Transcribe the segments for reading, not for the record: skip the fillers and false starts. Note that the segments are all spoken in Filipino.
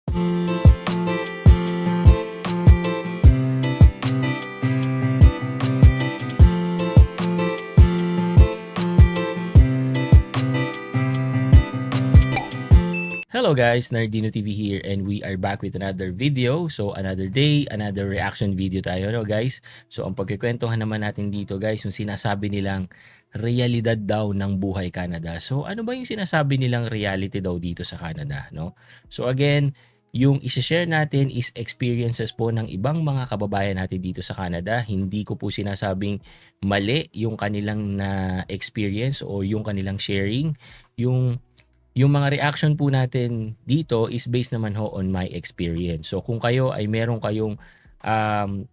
Hello guys, Nardino TV here and we are back with another video. So another day, another reaction video tayo, no guys. So ang pagkikwentuhan naman natin dito guys, yung sinasabi nilang realidad daw ng buhay Canada. So ano ba yung sinasabi nilang reality daw dito sa Canada, no? So again, yung isi-share natin is experiences po ng ibang mga kababayan natin dito sa Canada. Hindi ko po sinasabing mali yung kanilang na experience o yung kanilang sharing. Yung mga reaction po natin dito is based naman ho on my experience. So kung kayo ay meron kayong um,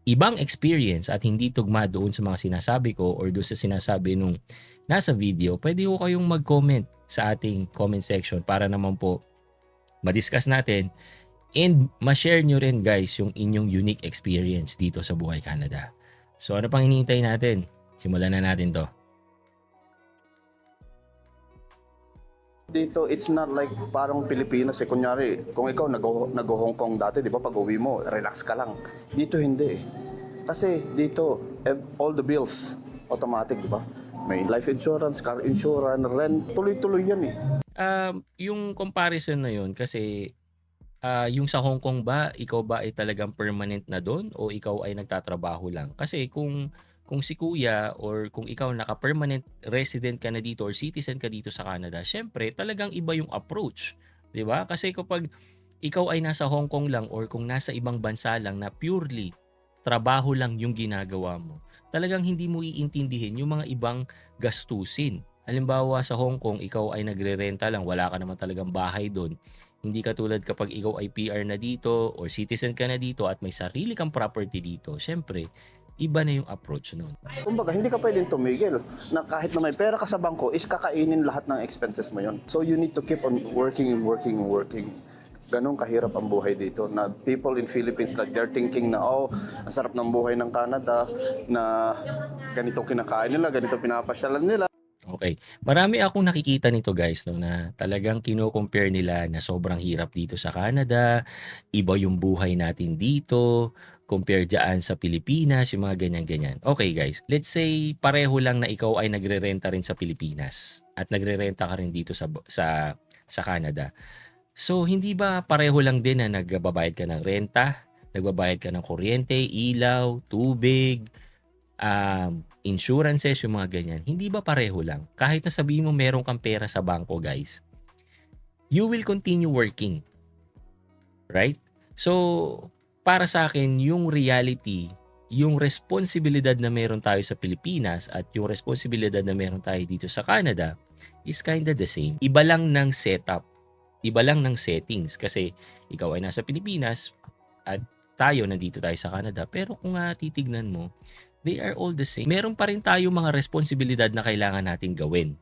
ibang experience at hindi tugma doon sa mga sinasabi ko or doon sa sinasabi nung nasa video, pwede ho kayong mag-comment sa ating comment section para naman po ma-discuss natin and ma-share nyo rin guys yung inyong unique experience dito sa Buhay Canada. So ano pang hinihintay natin? Simulan na natin to. Dito, it's not like parang Pilipinas eh. Kunyari, kung ikaw nag-Hong Kong dati, di ba, pag uwi mo, relax ka lang. Dito hindi eh. Kasi dito, all the bills, automatic, di ba? May life insurance, car insurance, rent, tuloy-tuloy yan eh. Yung comparison na yun kasi yung sa Hong Kong ba, ikaw ba ay talagang permanent na doon o ikaw ay nagtatrabaho lang? Kasi kung si kuya or kung ikaw naka-permanent resident ka na dito or citizen ka dito sa Canada, syempre talagang iba yung approach, 'di ba? Kasi kapag ikaw ay nasa Hong Kong lang or kung nasa ibang bansa lang na purely trabaho lang yung ginagawa mo, talagang hindi mo iintindihin yung mga ibang gastusin. Halimbawa sa Hong Kong, ikaw ay nagre-renta lang, wala ka naman talagang bahay doon. Hindi katulad kapag ikaw ay PR na dito or citizen ka na dito at may sarili kang property dito, syempre, iba na yung approach nun. Kumbaga, hindi ka pwedeng tumigil na kahit na may pera ka sa bangko, is kakainin lahat ng expenses mo yon. So you need to keep on working and working and working. Ganun kahirap ang buhay dito na people in Philippines like they're thinking na oh, ang sarap ng buhay ng Canada na ganitong kinakain nila, ganitong pinapasyalan nila. Okay. Marami akong nakikita nito guys no, na talagang kino-compare nila na sobrang hirap dito sa Canada, iba yung buhay natin dito, compare dyan sa Pilipinas, yung mga ganyan-ganyan. Okay guys, let's say pareho lang na ikaw ay nagre-renta rin sa Pilipinas at nagre-renta ka rin dito sa Canada. So hindi ba pareho lang din na nagbabayad ka ng renta, nagbabayad ka ng kuryente, ilaw, tubig, insurances, yung mga ganyan, hindi ba pareho lang? Kahit na sabihin mo meron kang pera sa bangko, guys, you will continue working. Right? So, para sa akin, yung reality, yung responsibilidad na meron tayo sa Pilipinas at yung responsibilidad na meron tayo dito sa Canada is kinda the same. Iba lang ng setup. Iba lang ng settings kasi ikaw ay nasa Pilipinas at tayo nandito tayo sa Canada. Pero kung titignan mo, they are all the same. Meron pa rin tayo mga responsibilidad na kailangan nating gawin.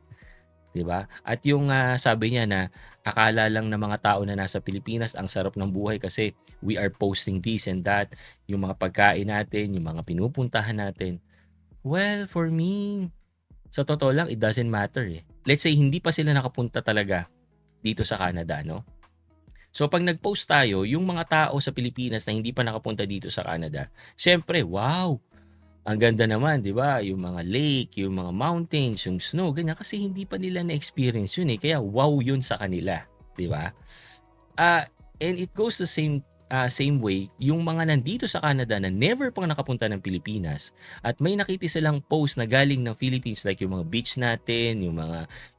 'Di ba? At yung sabi niya na akala lang ng mga tao na nasa Pilipinas ang sarap ng buhay kasi we are posting this and that, yung mga pagkain natin, yung mga pinupuntahan natin. Well, for me, sa totoo lang, it doesn't matter eh. Let's say hindi pa sila nakapunta talaga dito sa Canada, no? So pag nag-post tayo, yung mga tao sa Pilipinas na hindi pa nakapunta dito sa Canada, syempre, wow, ang ganda naman, 'di ba? Yung mga lake, yung mga mountains, yung snow, ganyan kasi hindi pa nila na-experience 'yun eh. Kaya wow 'yun sa kanila, 'di ba? And it goes the same way yung mga nandito sa Canada na never pang nakapunta ng Pilipinas at may nakita silang post na galing ng Philippines like yung mga beach natin,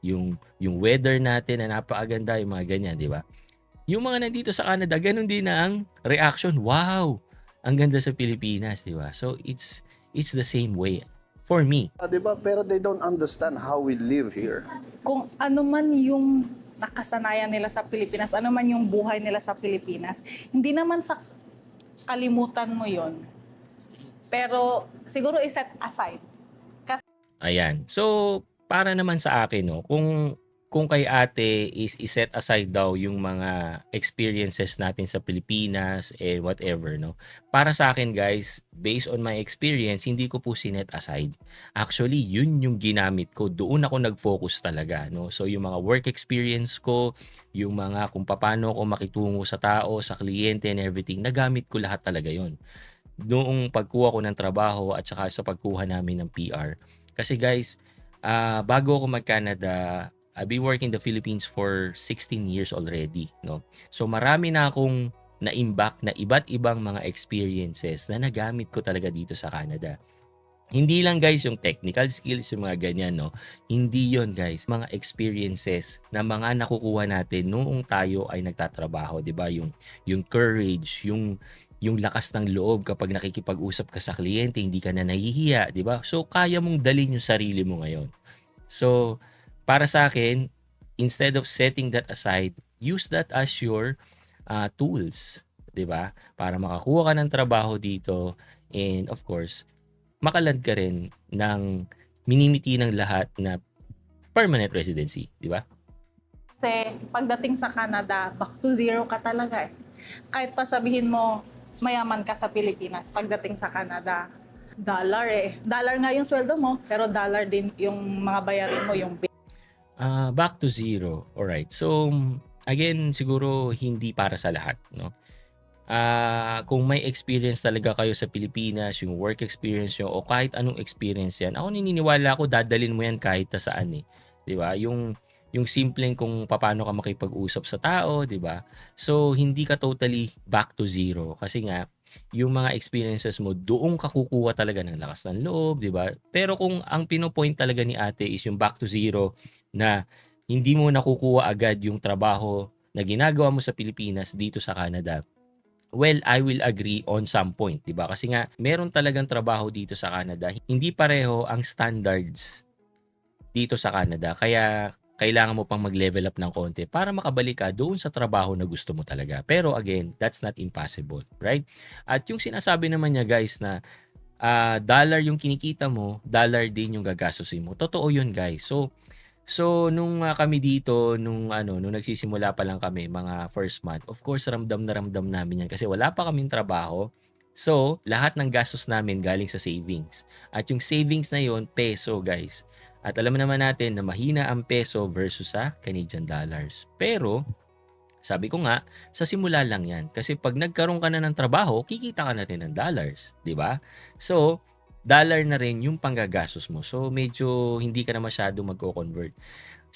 yung weather natin na napakaganda, yung mga ganyan, 'di ba? Yung mga nandito sa Canada, ganun din na ang reaction. Wow! Ang ganda sa Pilipinas, 'di ba? So it's the same way for me. Diba? Pero they don't understand how we live here. Kung ano man yung nakasanayan nila sa Pilipinas, ano man yung buhay nila sa Pilipinas, hindi naman sa kalimutan mo yon. Pero siguro i-set aside. Ayan. So, para naman sa akin, no, kung kung kay ate is i-set aside daw yung mga experiences natin sa Pilipinas and whatever, no? Para sa akin guys, based on my experience, hindi ko po sinet aside. Actually, yun yung ginamit ko. Doon ako nag-focus talaga, no? So yung mga work experience ko, yung mga kung paano ako makitungo sa tao, sa kliyente and everything, nagamit ko lahat talaga yon noong pagkuha ko ng trabaho at saka sa pagkuha namin ng PR. Kasi guys, bago ako mag-Canada, I've been working in the Philippines for 16 years already, no? So marami na akong na-imbak na iba't ibang mga experiences na nagamit ko talaga dito sa Canada. Hindi lang guys yung technical skills, yung mga ganyan, no? Hindi yon guys. Mga experiences na mga nakukuha natin noong tayo ay nagtatrabaho, di ba? Yung courage, yung lakas ng loob kapag nakikipag-usap ka sa kliyente, hindi ka na nahihiya, di ba? So, kaya mong dalhin yung sarili mo ngayon. So, para sa akin, instead of setting that aside, use that as your tools, di ba? Para makakuha ka ng trabaho dito and of course, makalad ka rin ng minimiti ng lahat na permanent residency, di ba? Kasi pagdating sa Canada, back to zero ka talaga eh. Kahit pa sabihin mo, mayaman ka sa Pilipinas, pagdating sa Canada, dollar eh. Dollar nga yung sweldo mo, pero dollar din yung mga bayarin mo, yung Back to zero. Alright. So, again, siguro hindi para sa lahat, no? Kung may experience talaga kayo sa Pilipinas, yung work experience nyo, o kahit anong experience yan, ako naniniwala ako, dadalin mo yan kahit na saan eh. Di ba? Yung simpleng kung paano ka makipag-usap sa tao, di ba? So, hindi ka totally back to zero. Kasi nga, yung mga experiences mo, doon ka kukuha talaga ng lakas ng loob, di ba? Pero kung ang pinopoint talaga ni ate is yung back to zero na hindi mo nakukuha agad yung trabaho na ginagawa mo sa Pilipinas dito sa Canada, well, I will agree on some point, 'di ba? Kasi nga meron talagang trabaho dito sa Canada. Hindi pareho ang standards dito sa Canada. Kaya kailangan mo pang mag-level up ng konti para makabalik ka doon sa trabaho na gusto mo talaga. Pero again, that's not impossible, right? At yung sinasabi naman niya guys na dollar yung kinikita mo, dollar din yung gagastusin mo. Totoo yun guys. So nung kami dito, nung nagsisimula pa lang kami, mga first month, of course ramdam na ramdam namin yan kasi wala pa kaming trabaho. So, lahat ng gastos namin galing sa savings. At yung savings na yon peso guys. At alam naman natin na mahina ang peso versus sa Canadian dollars. Pero, sabi ko nga, sa simula lang yan. Kasi pag nagkaroon ka na ng trabaho, kikita ka na rin ng dollars. Di ba? So, dollar na rin yung panggagastos mo. So, medyo hindi ka na masyado magko-convert.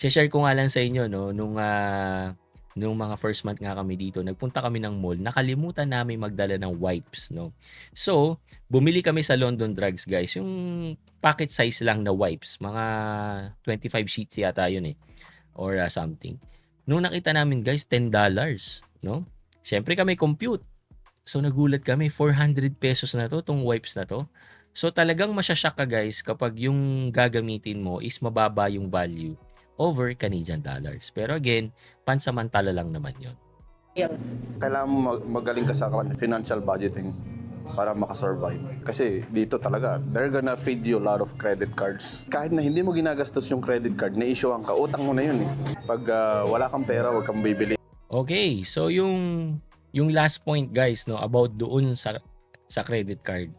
Share ko nga lang sa inyo, no, nung mga first month nga kami dito, nagpunta kami ng mall, nakalimutan namin magdala ng wipes, no. So, bumili kami sa London Drugs, guys, yung packet size lang na wipes, mga 25 sheets yata yun eh, or something. Nung nakita namin, guys, $10, no. Siyempre kami compute. So, nagulat kami, 400 pesos na to, tong wipes na to. So, talagang masyashock ka, guys, kapag yung gagamitin mo is mababa yung value over Canadian dollars. Pero again, pansamantala lang naman yon. bills. Kailangan mo magaling ka sa financial budgeting para makasurvive. Kasi dito talaga, they're gonna feed you a lot of credit cards. Kahit na hindi mo ginagastos yung credit card, na-issuean ka, utang mo na yun eh. Pag wala kang pera, wag kang bibili. Okay, so yung last point guys, no, about doon sa credit card.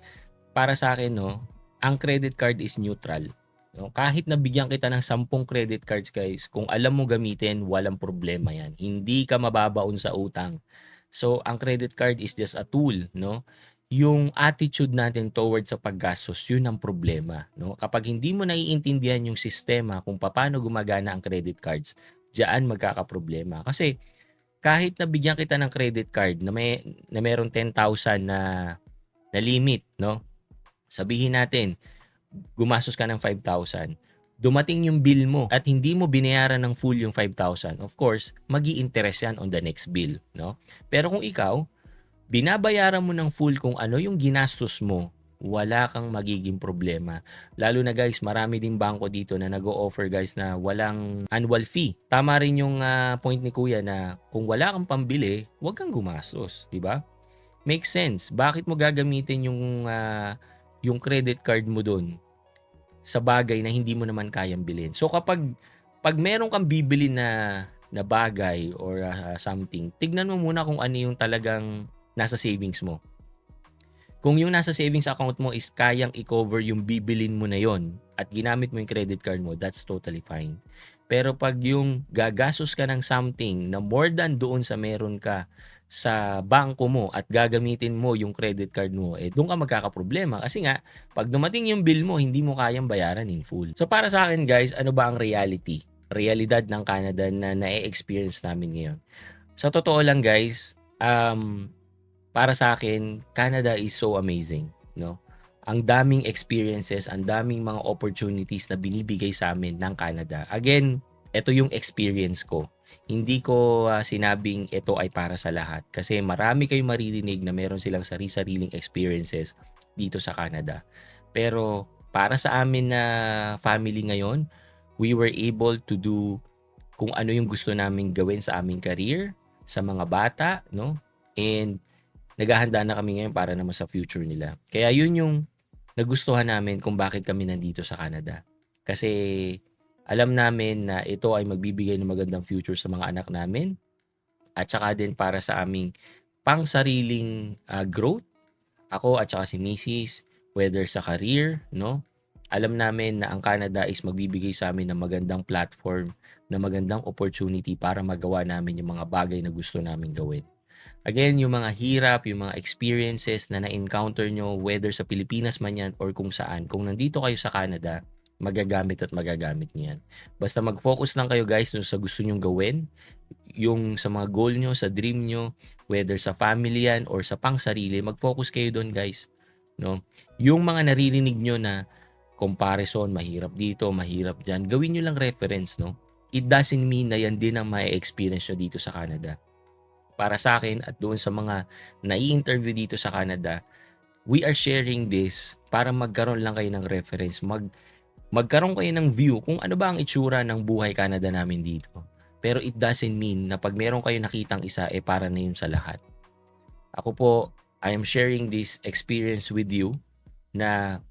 Para sa akin, no, ang credit card is neutral. No, kahit nabigyan kita ng 10 credit cards guys, kung alam mo gamitin, walang problema yan. Hindi ka mababaon sa utang. So, ang credit card is just a tool, no? Yung attitude natin towards sa paggastos, yun ang problema, no? Kapag hindi mo naiintindihan yung sistema kung paano gumagana ang credit cards, diyan magkakaproblema. Kasi kahit nabigyan kita ng credit card na meron 10,000 na limit, no? Sabihin natin, gumastos ka ng 5,000, dumating yung bill mo at hindi mo binayaran ng full yung 5,000, of course, magi-interest yan on the next bill, no? Pero kung ikaw, binabayaran mo ng full kung ano yung ginastos mo, wala kang magiging problema. Lalo na guys, marami din bangko dito na nag-o-offer guys na walang annual fee. Tama rin yung point ni Kuya na kung wala kang pambili, huwag kang gumastos, di ba? Makes sense. Bakit mo gagamitin yung credit card mo doon sa bagay na hindi mo naman kayang bilhin? So kapag pag meron kang bibili na bagay or something, tignan mo muna kung ano yung talagang nasa savings mo. Kung yung nasa savings account mo is kayang i-cover yung bibilin mo na yon at ginamit mo yung credit card mo, that's totally fine. Pero pag yung gagastos ka ng something na more than doon sa meron ka sa bangko mo at gagamitin mo yung credit card mo, doon ka magkakaproblema. Kasi nga, pag dumating yung bill mo, hindi mo kayang bayaran in full. So para sa akin guys, ano ba ang reality? Realidad ng Canada na na-experience namin ngayon. Sa totoo lang guys, para sa akin, Canada is so amazing, no? Ang daming experiences, ang daming mga opportunities na binibigay sa amin ng Canada. Again, ito yung experience ko. Hindi ko sinabing ito ay para sa lahat kasi marami kayong maririnig na meron silang sari-sariling experiences dito sa Canada. Pero para sa amin na family ngayon, we were able to do kung ano yung gusto namin gawin sa aming career, sa mga bata, no? And naghahanda na kami ngayon para naman sa future nila. Kaya yun yung nagustuhan namin kung bakit kami nandito sa Canada. Kasi alam namin na ito ay magbibigay ng magandang future sa mga anak namin at saka din para sa aming pang-sariling growth. Ako at saka si Mrs. whether sa career, no? Alam namin na ang Canada is magbibigay sa amin ng magandang platform, na magandang opportunity para magawa namin yung mga bagay na gusto namin gawin. Again, yung mga hirap, yung mga experiences na na-encounter nyo, whether sa Pilipinas man yan or kung saan, kung nandito kayo sa Canada, magagamit nyo yan. Basta mag-focus lang kayo guys sa gusto nyong gawin, yung sa mga goal nyo, sa dream nyo, whether sa family yan or sa pang-sarili, mag-focus kayo doon guys. No? Yung mga naririnig nyo na comparison, mahirap dito, mahirap dyan, gawin nyo lang reference. No? It doesn't mean na yan din ang ma-experience nyo dito sa Canada. Para sa akin at doon sa mga nai-interview dito sa Canada, we are sharing this para magkaroon lang kayo ng reference, magkaroon kayo ng view kung ano ba ang itsura ng buhay Canada namin dito. Pero it doesn't mean na pag meron kayo nakitang isa, para na yun sa lahat. Ako po, I am sharing this experience with you na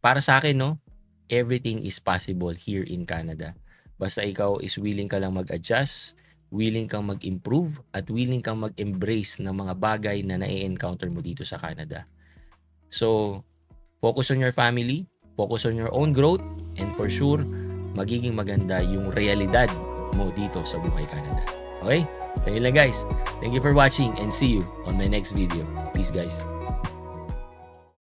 para sa akin, no, everything is possible here in Canada. Basta ikaw is willing ka lang mag-adjust, willing kang mag-improve at willing kang mag-embrace ng mga bagay na na-encounter mo dito sa Canada. So, focus on your family, focus on your own growth, and for sure, magiging maganda yung realidad mo dito sa buhay Canada. Okay? So yun lang guys. Thank you for watching and see you on my next video. Peace guys.